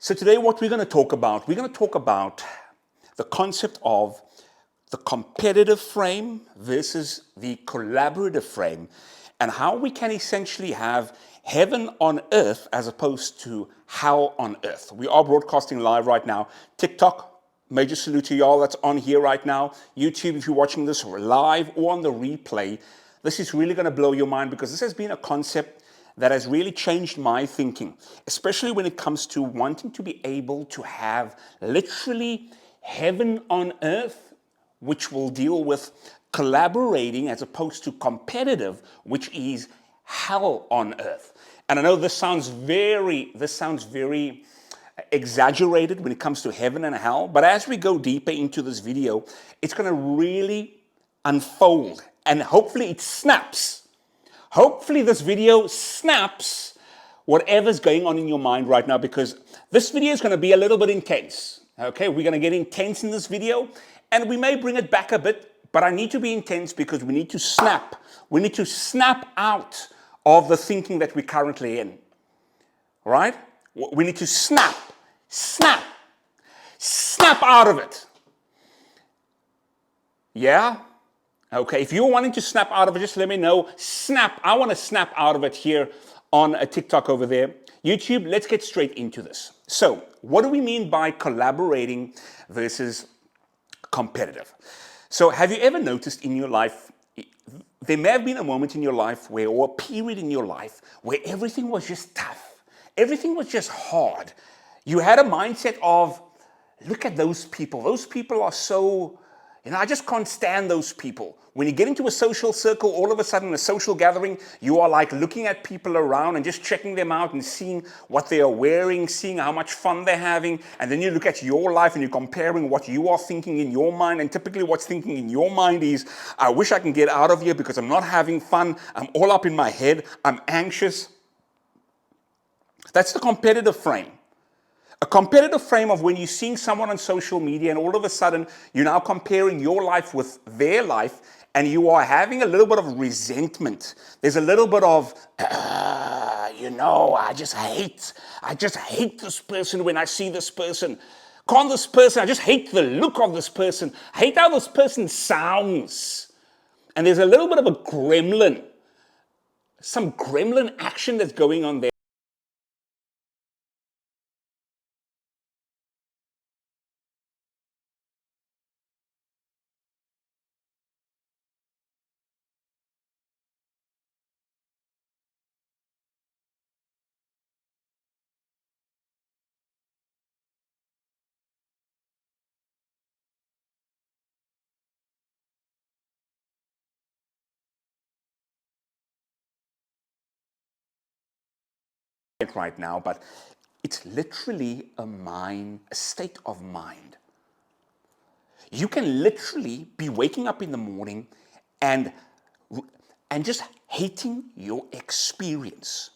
So today what we're going to talk about, the concept of the competitive frame versus the collaborative frame, and how we can essentially have heaven on earth as opposed to hell on earth. We are broadcasting live right now. TikTok, major salute to y'all that's on here right now. YouTube, if you're watching this live or on the replay, this is really going to blow your mind, because this has been a concept that has really changed my thinking, especially when it comes to wanting to be able to have literally heaven on earth, which will deal with collaborating as opposed to competitive, which is hell on earth. And I know this sounds very exaggerated when it comes to heaven and hell, but as we go deeper into this video, it's going to really unfold, and hopefully it snaps. Hopefully this video snaps whatever's going on in your mind right now, because this video is going to be a little bit intense. Okay, we're going to get intense in this video, and we may bring it back a bit, but I need to be intense because we need to snap. We need to snap out of the thinking that we're currently in. All right? We need to snap out of it. Yeah? Okay, if you're wanting to snap out of it, just let me know. Snap. I want to snap out of it here on a TikTok over there. YouTube, let's get straight into this. So, what do we mean by collaborating versus competitive? So, have you ever noticed in your life, there may have been a moment in your life where, or a period in your life, where everything was just tough. Everything was just hard. You had a mindset of, look at those people. Those people are so... I just can't stand those people. When you get into a social circle, all of a sudden, a social gathering, you are like looking at people around and just checking them out and seeing what they are wearing, seeing how much fun they're having. And then you look at your life and you're comparing what you are thinking in your mind. And typically what's thinking in your mind is, I wish I can get out of here because I'm not having fun. I'm all up in my head. I'm anxious. That's the competitive frame. A competitive frame of when you're seeing someone on social media and all of a sudden you're now comparing your life with their life, and you are having a little bit of resentment. There's a little bit of, I just hate this person when I see this person. I just hate the look of this person. I hate how this person sounds. And there's a little bit of a gremlin, some gremlin action that's going on there. Right now, but it's literally a state of mind. You can literally be waking up in the morning and just hating your experience.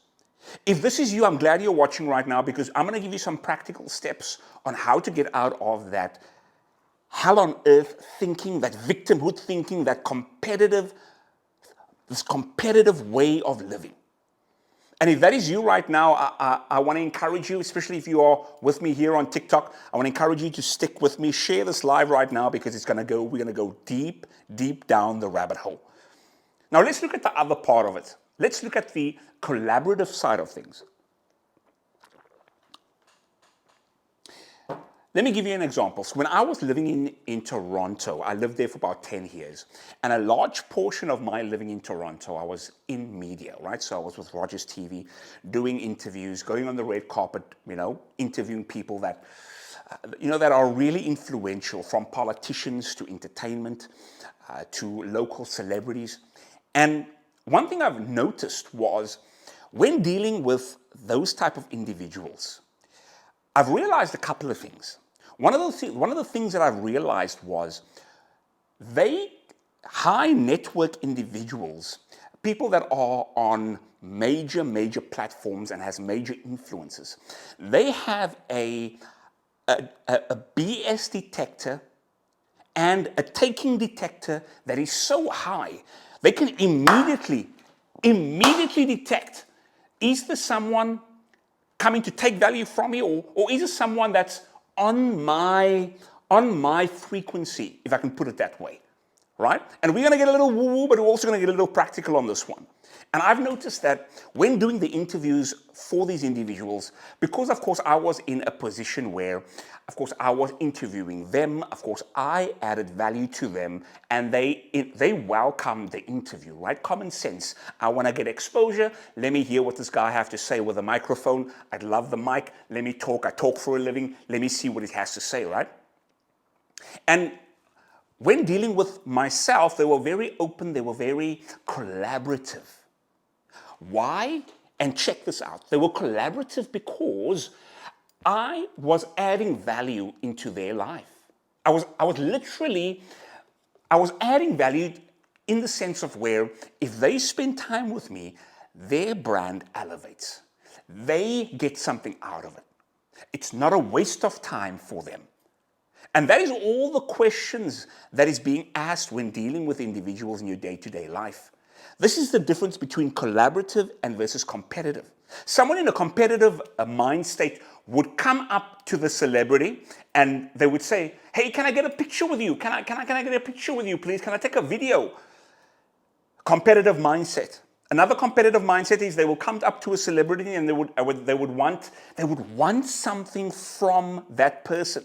If this is you, I'm glad you're watching right now, because I'm going to give you some practical steps on how to get out of that hell on earth thinking, that victimhood thinking, this competitive way of living. And if that is you right now, I want to encourage you, especially if you are with me here on TikTok, I want to encourage you to stick with me. Share this live right now, because we're going to go deep, deep down the rabbit hole. Now let's look at the other part of it. Let's look at the collaborative side of things. Let me give you an example. So when I was living in Toronto, I lived there for about 10 years. And a large portion of my living in Toronto, I was in media, right? So I was with Rogers TV, doing interviews, going on the red carpet, interviewing people that, that are really influential, from politicians to entertainment, to local celebrities. And one thing I've noticed was, when dealing with those type of individuals, I've realized a couple of things. One of the things that I've realized was, high network individuals, people that are on major platforms and has major influences, they have a BS detector and a taking detector that is so high, they can immediately detect, is there someone coming to take value from me, or is it someone that's on my frequency, if I can put it that way, right? And we're going to get a little woo-woo, but we're also going to get a little practical on this one. And I've noticed that when doing the interviews for these individuals, because of course I was in a position where, of course, I was interviewing them, of course I added value to them, and they welcomed the interview, right? Common sense. I want to get exposure. Let me hear what this guy has to say with a microphone. I'd love the mic. Let me talk. I talk for a living. Let me see what he has to say, right? And when dealing with myself, they were very open. They were very collaborative. Why? And check this out. They were collaborative because I was adding value into their life. I was adding value in the sense of where if they spend time with me, their brand elevates. They get something out of it. It's not a waste of time for them. And that is all the questions that is being asked when dealing with individuals in your day-to-day life. This is the difference between collaborative and versus competitive. Someone in a competitive mind state would come up to the celebrity and they would say, hey, can I get a picture with you? Can I get a picture with you, please? Can I take a video? Competitive mindset. Another competitive mindset is they will come up to a celebrity and they would want something from that person.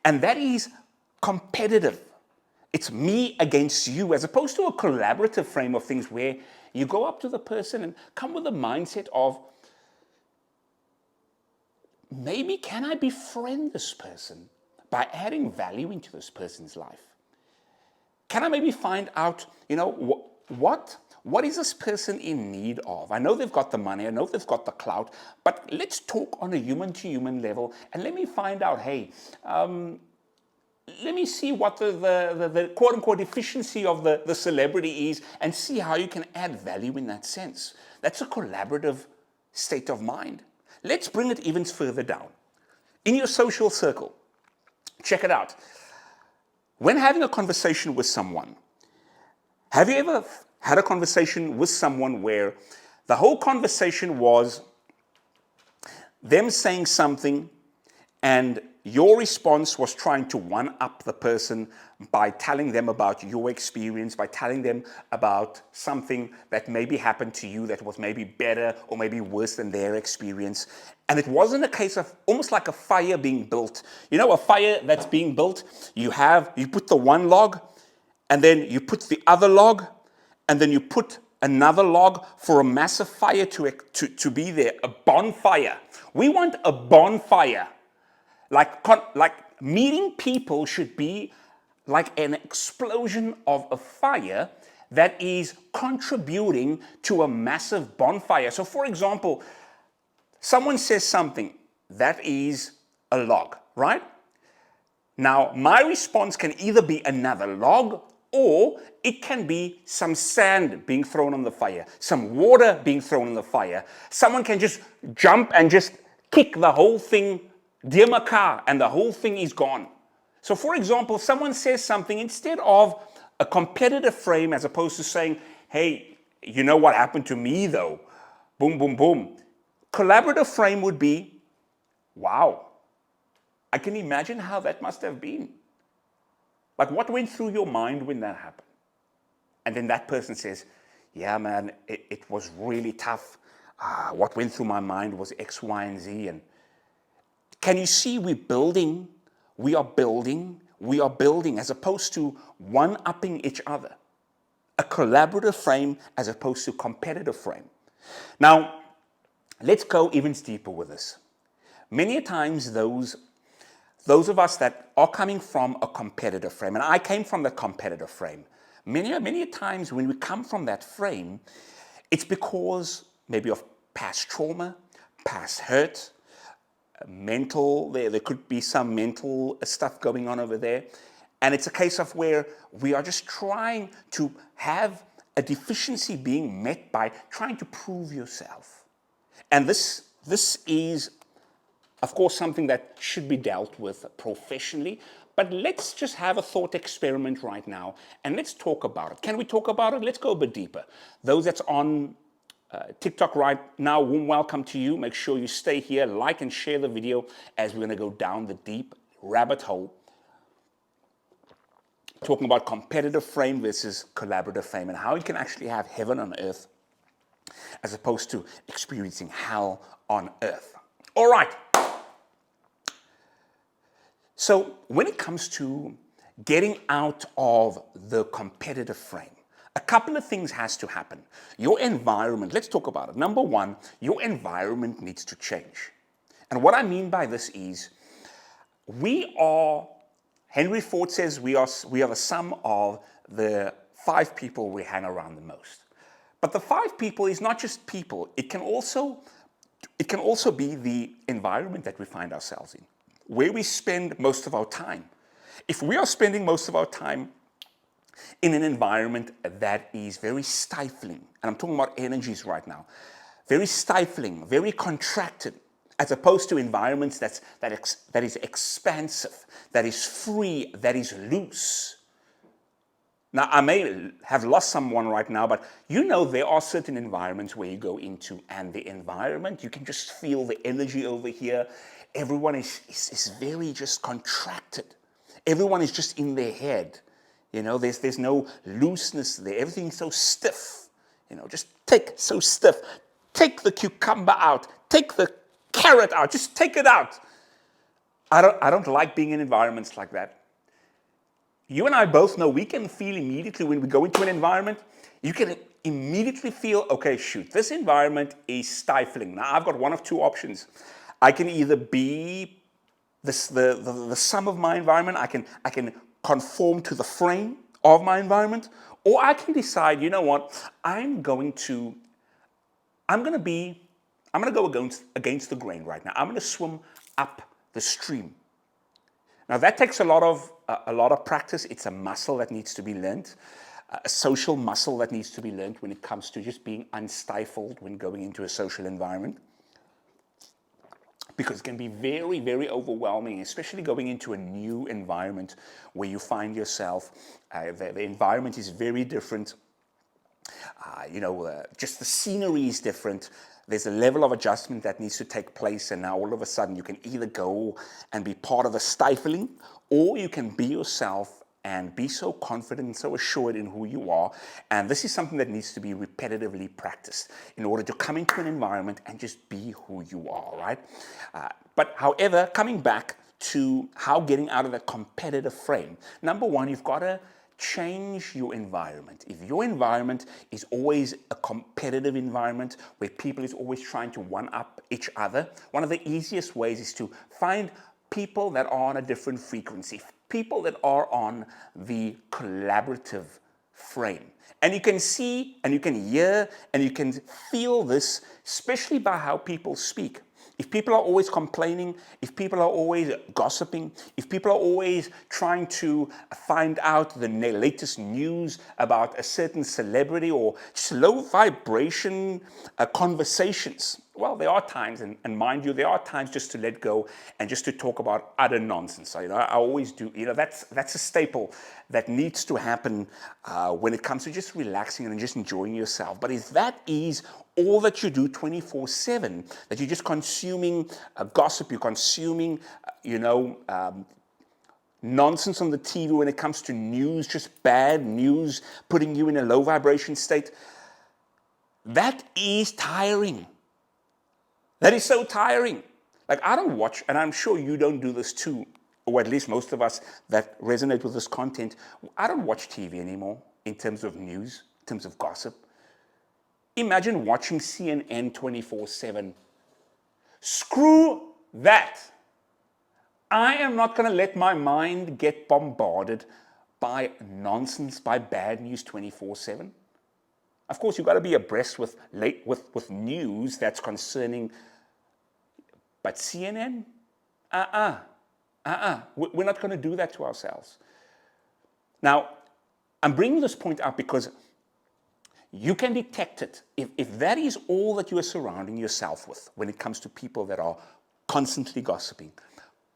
And that is competitive. It's me against you, as opposed to a collaborative frame of things where you go up to the person and come with a mindset of, maybe can I befriend this person by adding value into this person's life? Can I maybe find out, what is this person in need of? I know they've got the money, I know they've got the clout, but let's talk on a human-to-human level and let me find out, hey, let me see what the quote-unquote efficiency of the celebrity is and see how you can add value in that sense. That's a collaborative state of mind. Let's bring it even further down. In your social circle, check it out. When having a conversation with someone, have you ever had a conversation with someone where the whole conversation was them saying something and your response was trying to one-up the person by telling them about your experience, by telling them about something that maybe happened to you that was maybe better or maybe worse than their experience. And it wasn't a case of almost like a fire being built. You know, a fire that's being built, you put the one log, and then you put the other log, and then you put another log for a massive fire to be there, a bonfire. We want a bonfire. Like meeting people should be like an explosion of a fire that is contributing to a massive bonfire. So for example, someone says something that is a log, right? Now, my response can either be another log or it can be some sand being thrown on the fire, some water being thrown on the fire. Someone can just jump and just kick the whole thing Diamakar, and the whole thing is gone. So for example, someone says something, instead of a competitive frame as opposed to saying, hey, you know what happened to me though? Boom, boom, boom. Collaborative frame would be, wow, I can imagine how that must have been. Like what went through your mind when that happened? And then that person says, yeah, man, it was really tough. What went through my mind was X, Y, and Z. And can you see we are building as opposed to one-upping each other. A collaborative frame as opposed to competitive frame. Now, let's go even deeper with this. Many a times those of us that are coming from a competitive frame, and I came from the competitive frame, many a times when we come from that frame, it's because maybe of past trauma, past hurt, there could be some mental stuff going on over there. And it's a case of where we are just trying to have a deficiency being met by trying to prove yourself. And this is, of course, something that should be dealt with professionally. But let's just have a thought experiment right now and let's talk about it. Can we talk about it? Let's go a bit deeper. Those that's on TikTok right now, warm welcome to you. Make sure you stay here, like and share the video as we're going to go down the deep rabbit hole talking about competitive frame versus collaborative frame and how you can actually have heaven on earth as opposed to experiencing hell on earth. All right. So when it comes to getting out of the competitive frame, a couple of things has to happen. Your environment, let's talk about it. Number one, your environment needs to change. And what I mean by this is Henry Ford says we are the sum of the 5 people we hang around the most. But the 5 people is not just people. It can also be the environment that we find ourselves in, where we spend most of our time. If we are spending most of our time in an environment that is very stifling, and I'm talking about energies right now, very stifling, very contracted, as opposed to environments that is expansive, that is free, that is loose. Now, I may have lost someone right now, but you know there are certain environments where you go into, and the environment, you can just feel the energy over here. Everyone is very just contracted. Everyone is just in their head. You know, there's no looseness there. Everything's so stiff. You know, just so stiff. Take the cucumber out. Take the carrot out. Just take it out. I don't like being in environments like that. You and I both know we can feel immediately when we go into an environment, you can immediately feel, okay, shoot, this environment is stifling. Now, I've got one of 2 options. I can either be the sum of my environment, I can conform to the frame of my environment, or I can decide, you know what, I'm going to go against the grain right now. I'm going to swim up the stream. Now that takes a lot of practice. It's a muscle that needs to be learned, a social muscle that needs to be learned when it comes to just being unstifled when going into a social environment. Because it can be very, very overwhelming, especially going into a new environment where you find yourself. The environment is very different. Just the scenery is different. There's a level of adjustment that needs to take place, and now all of a sudden you can either go and be part of the stifling, or you can be yourself and be so confident and so assured in who you are. And this is something that needs to be repetitively practiced in order to come into an environment and just be who you are, right? But however, coming back to how getting out of that competitive frame, number one, you've got to change your environment. If your environment is always a competitive environment where people is always trying to one-up each other, one of the easiest ways is to find people that are on a different frequency, people that are on the collaborative frame. And you can see, and you can hear, and you can feel this, especially by how people speak. If people are always complaining, if people are always gossiping, if people are always trying to find out the latest news about a certain celebrity or just low vibration conversations, well, there are times, and mind you, there are times just to let go and just to talk about utter nonsense. I always do. That's a staple that needs to happen when it comes to just relaxing and just enjoying yourself. But if that is all that you do 24/7, that you're just consuming gossip, you're consuming, nonsense on the TV when it comes to news, just bad news, putting you in a low vibration state, that is tiring. That is so tiring. Like, I don't watch, and I'm sure you don't do this too, or at least most of us that resonate with this content, I don't watch TV anymore in terms of news, in terms of gossip. Imagine watching CNN 24/7. Screw that. I am not going to let my mind get bombarded by nonsense, by bad news 24/7. Of course, you've got to be abreast with news that's concerning, but CNN? We're not going to do that to ourselves. Now, I'm bringing this point up because you can detect it. If that is all that you are surrounding yourself with when it comes to people that are constantly gossiping,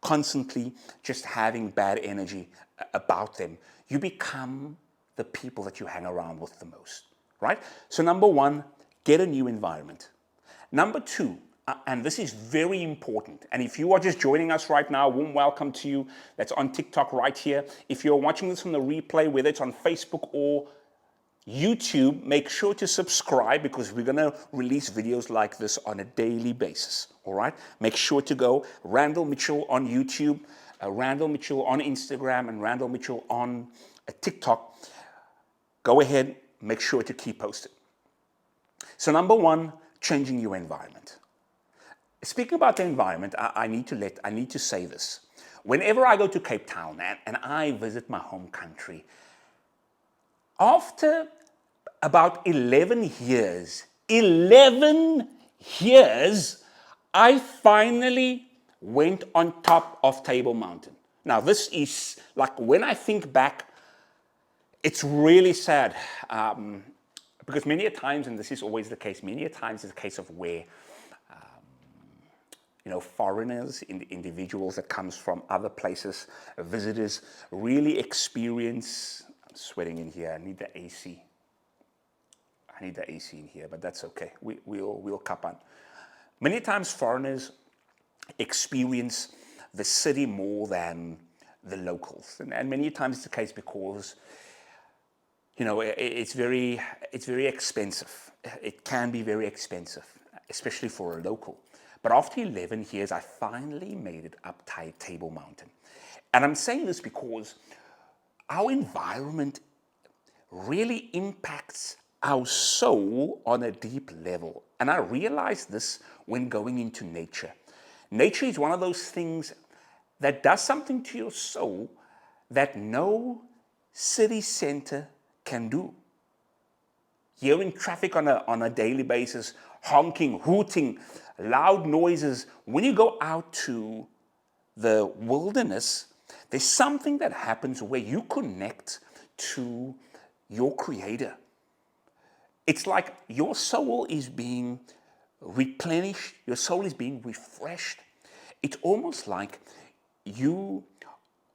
constantly just having bad energy about them, you become the people that you hang around with the most, right? So number one, get a new environment. Number two, and this is very important, and if you are just joining us right now, warm welcome to you. That's on TikTok right here. If you're watching this from the replay, whether it's on Facebook or YouTube, make sure to subscribe because we're going to release videos like this on a daily basis. All right? Make sure to go Randall Mitchell on YouTube, Randall Mitchell on Instagram, and Randall Mitchell on TikTok. Go ahead, make sure to keep posted. So number one, changing your environment. Speaking about the environment, I need to say this. Whenever I go to Cape Town and I visit my home country, after about 11 years, I finally went on top of Table Mountain. Now, this is like, when I think back, it's really sad. Because many a times, and this is always the case, many a times it's a case of where, foreigners, individuals that comes from other places, visitors, really experience, I'm sweating in here, I need the AC in here, but that's okay, we'll cap on. Many times foreigners experience the city more than the locals, and many times it's the case because it's very expensive. It can be very expensive, especially for a local. But after 11 years, I finally made it up Table Mountain. And I'm saying this because our environment really impacts our soul on a deep level. And I realized this when going into nature. Nature is one of those things that does something to your soul that no city center can do. Hearing traffic on a daily basis, honking, hooting, loud noises. When you go out to the wilderness, there's something that happens where you connect to your Creator. It's like your soul is being replenished, your soul is being refreshed. It's almost like you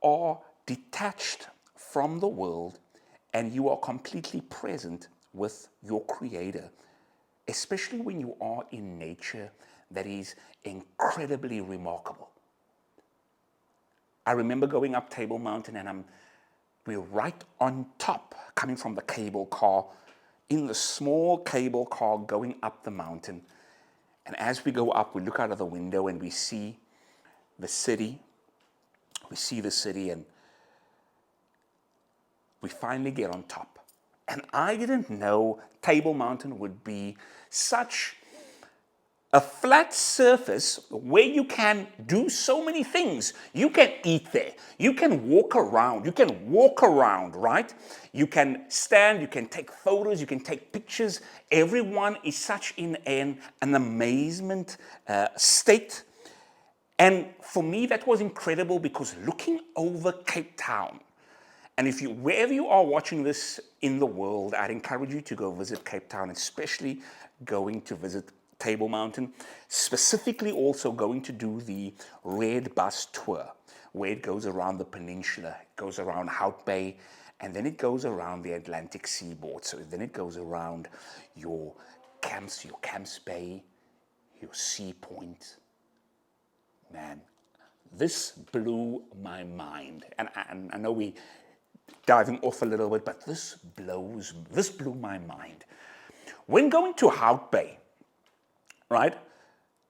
are detached from the world and you are completely present with your Creator, especially when you are in nature that is incredibly remarkable. I remember going up Table Mountain and we're right on top, coming from the cable car, in the small cable car going up the mountain. And as we go up, we look out of the window and we see the city. And we finally get on top. And I didn't know Table Mountain would be such a flat surface where you can do so many things. You can eat there. You can walk around. Right? You can stand, you can take photos, you can take pictures. Everyone is such in an amazement state. And for me, that was incredible because looking over Cape Town, and wherever you are watching this in the world, I'd encourage you to go visit Cape Town, especially going to visit Table Mountain, specifically also going to do the Red Bus tour, where it goes around the peninsula, it goes around Hout Bay, and then it goes around the Atlantic seaboard. So then it goes around your Camps Bay, your Sea Point. Man, this blew my mind. And I know we diving off a little bit, but this blew my mind. When going to Hout Bay, right?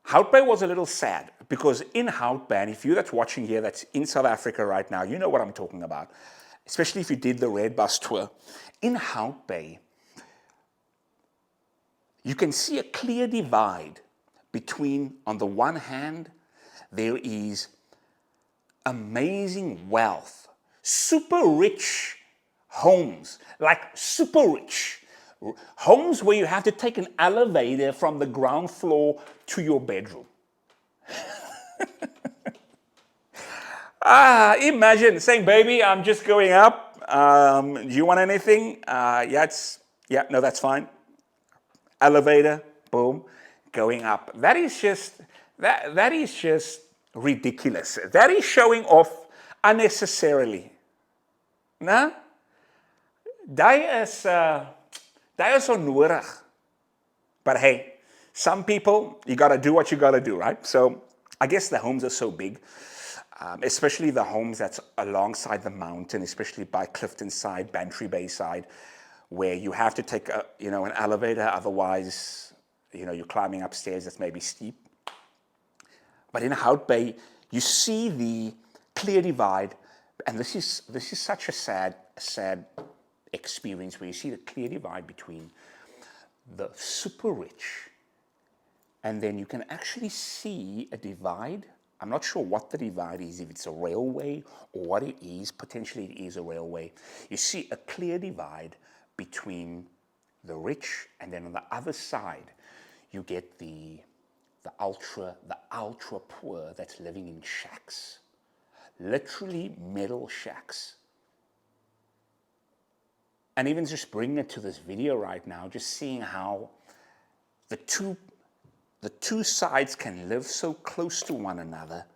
Hout Bay was a little sad because in Hout Bay, and if you that's watching here that's in South Africa right now, you know what I'm talking about, especially if you did the Red Bus tour. In Hout Bay, you can see a clear divide between, on the one hand, there is amazing wealth, super rich homes, like super rich homes where you have to take an elevator from the ground floor to your bedroom. Imagine saying, baby, I'm just going up. Do you want anything? No, that's fine. Elevator, boom, going up. That is just ridiculous. That is showing off unnecessarily. Nah? Daai is onnodig. But hey, some people, you got to do what you got to do, right? So I guess the homes are so big, especially the homes that's alongside the mountain, especially by Clifton side, Bantry Bay side, where you have to take an elevator, otherwise, you're climbing upstairs that's maybe steep. But in Hout Bay, you see the clear divide, and this is such a sad experience where you see the clear divide between the super rich, and then you can actually see a divide. I'm not sure what the divide is, if it's a railway or what it is. Potentially it is a railway. You see a clear divide between the rich, and then on the other side, you get the ultra poor that's living in shacks, literally metal shacks. And even just bringing it to this video right now, just seeing how the two sides can live so close to one another,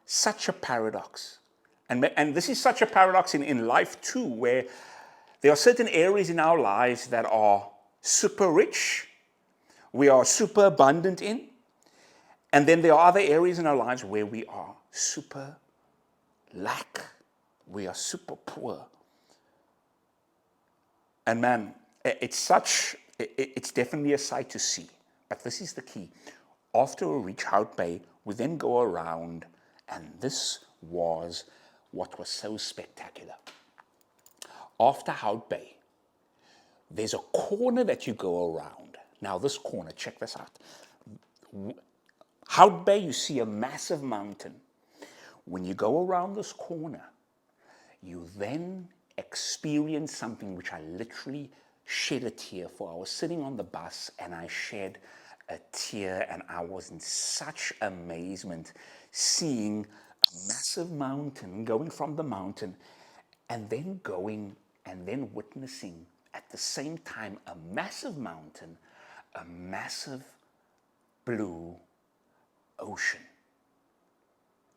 such a paradox. And this is such a paradox in life too, where there are certain areas in our lives that are super rich, we are super abundant in, and then there are other areas in our lives where we are super lack, we are super poor. And man, it's definitely a sight to see. But this is the key. After we reach Hout Bay, we then go around, and this was what was so spectacular. After Hout Bay, there's a corner that you go around. Now this corner, check this out. Hout Bay, you see a massive mountain. When you go around this corner, you then experience something which I literally shed a tear for. I was sitting on the bus and I shed a tear, and I was in such amazement seeing a massive mountain, going from the mountain, and then going and then witnessing at the same time a massive mountain, a massive blue ocean.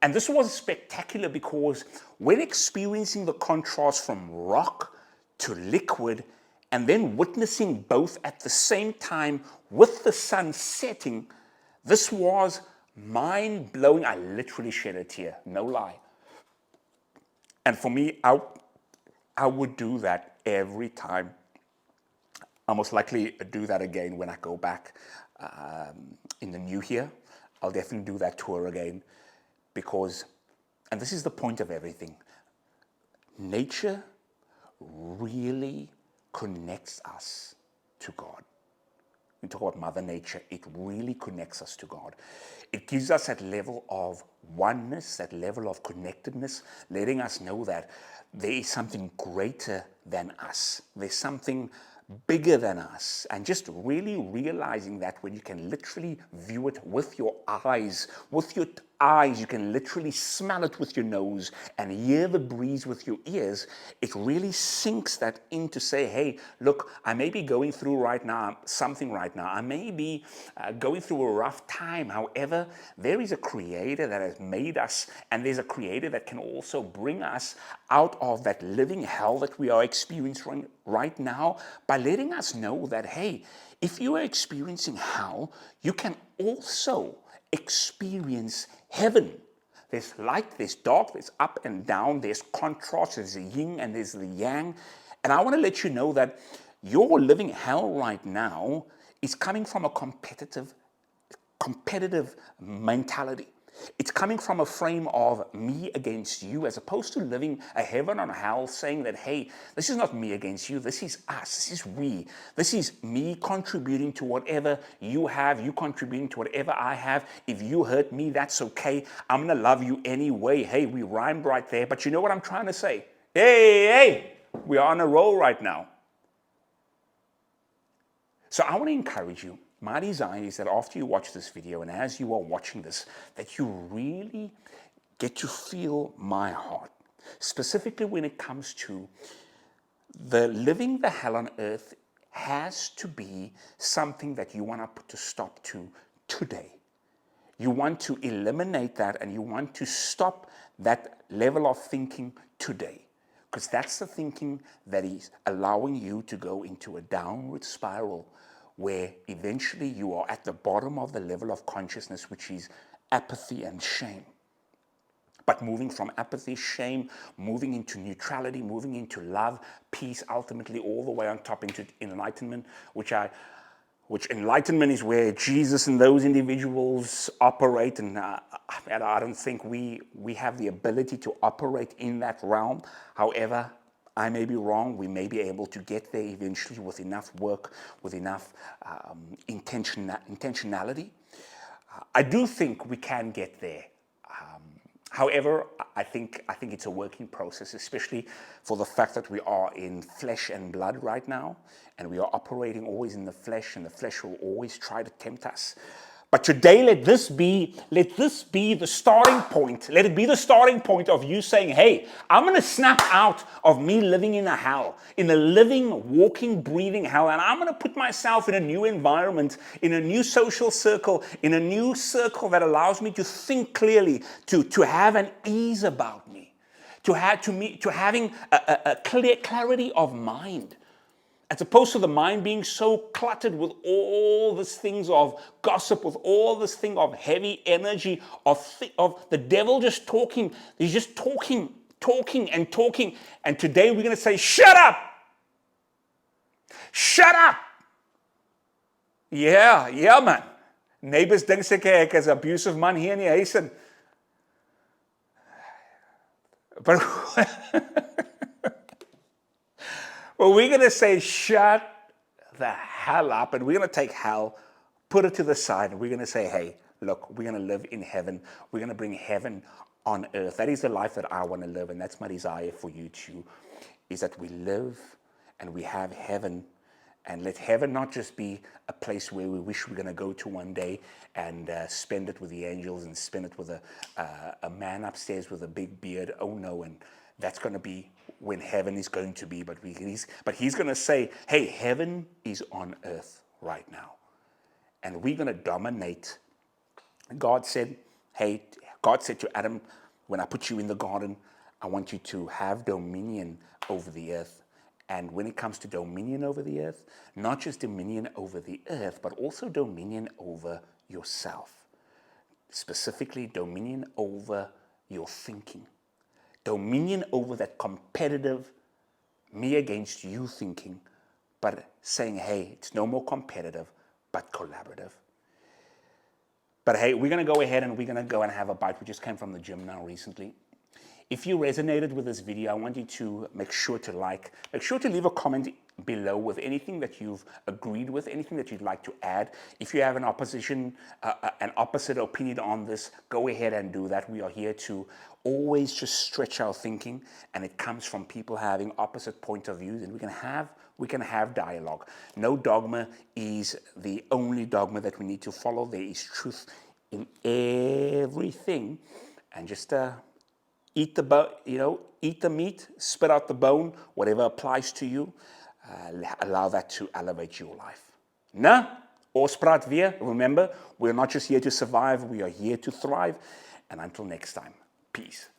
And this was spectacular because when experiencing the contrast from rock to liquid, and then witnessing both at the same time with the sun setting, this was mind-blowing. I literally shed a tear, no lie. And for me, I would do that every time. I'll most likely do that again when I go back in the new year. I'll definitely do that tour again because, and this is the point of everything, nature really connects us to God. We talk about Mother Nature, it really connects us to God. It gives us that level of oneness, that level of connectedness, letting us know that there is something greater than us. There's something bigger than us, and just really realizing that when you can literally view it with your eyes, you can literally smell it with your nose and hear the breeze with your ears, it really sinks that in to say, hey, look, I may be going through something right now, I may be going through a rough time. However, there is a creator that has made us, and there's a creator that can also bring us out of that living hell that we are experiencing right now by letting us know that, hey, if you are experiencing hell, you can also experience heaven. There's light, there's dark, there's up and down, there's contrast, there's the yin and there's the yang. And I want to let you know that your living hell right now is coming from a competitive mentality. It's coming from a frame of me against you, as opposed to living a heaven on hell, saying that, hey, this is not me against you, this is us, this is we. This is me contributing to whatever you have, you contributing to whatever I have. If you hurt me, that's okay. I'm going to love you anyway. Hey, we rhymed right there, but you know what I'm trying to say? Hey, we are on a roll right now. So I want to encourage you. My desire is that after you watch this video and as you are watching this, that you really get to feel my heart, specifically when it comes to the living the hell on earth has to be something that you want to put a stop to today. You want to eliminate that, and you want to stop that level of thinking today, because that's the thinking that is allowing you to go into a downward spiral where eventually you are at the bottom of the level of consciousness, which is apathy and shame. But moving from apathy, shame, moving into neutrality, moving into love, peace, ultimately all the way on top into enlightenment, which enlightenment is where Jesus and those individuals operate. And I don't think we have the ability to operate in that realm. However, I may be wrong. We may be able to get there eventually with enough work, with enough intentionality. I do think we can get there. However, I think it's a working process, especially for the fact that we are in flesh and blood right now, and we are operating always in the flesh, and the flesh will always try to tempt us. But today, let this be the starting point. Let it be the starting point of you saying, hey, I'm going to snap out of me living in a hell, in a living, walking, breathing hell, and I'm going to put myself in a new environment, in a new social circle, in a new circle that allows me to think clearly, to have an ease about me, to having a clear clarity of mind. As opposed to the mind being so cluttered with all these things of gossip, with all this thing of heavy energy, of the devil just talking. He's just talking. And today we're going to say, shut up! Shut up! Ja man. Neighbors dink seker ek is 'n abusive man hier in die huis en but well, we're going to say, shut the hell up, and we're going to take hell, put it to the side, and we're going to say, hey, look, we're going to live in heaven. We're going to bring heaven on earth. That is the life that I want to live, and that's my desire for you too, is that we live and we have heaven, and let heaven not just be a place where we wish we're going to go to one day and spend it with the angels and spend it with a man upstairs with a big beard. Oh no, and that's going to be when heaven is going to be, but he's going to say, hey, heaven is on earth right now, and we're going to dominate. God said to Adam, when I put you in the garden, I want you to have dominion over the earth. And when it comes to dominion over the earth, not just dominion over the earth, but also dominion over yourself. Specifically, dominion over your thinking. Dominion over that competitive, me against you thinking, but saying, hey, it's no more competitive, but collaborative. But hey, we're going to go ahead and we're going to go and have a bite. We just came from the gym now recently. If you resonated with this video, I want you to make sure to leave a comment below with anything that you've agreed with, anything that you'd like to add. If you have an opposite opinion on this, go ahead and do that. We are here to always just stretch our thinking, and it comes from people having opposite point of views, and we can have dialogue. No dogma is the only dogma that we need to follow. There is truth in everything, and just eat the meat, spit out the bone, whatever applies to you. Allow that to elevate your life. Ons praat weer. Remember, we're not just here to survive, we are here to thrive. And until next time, peace.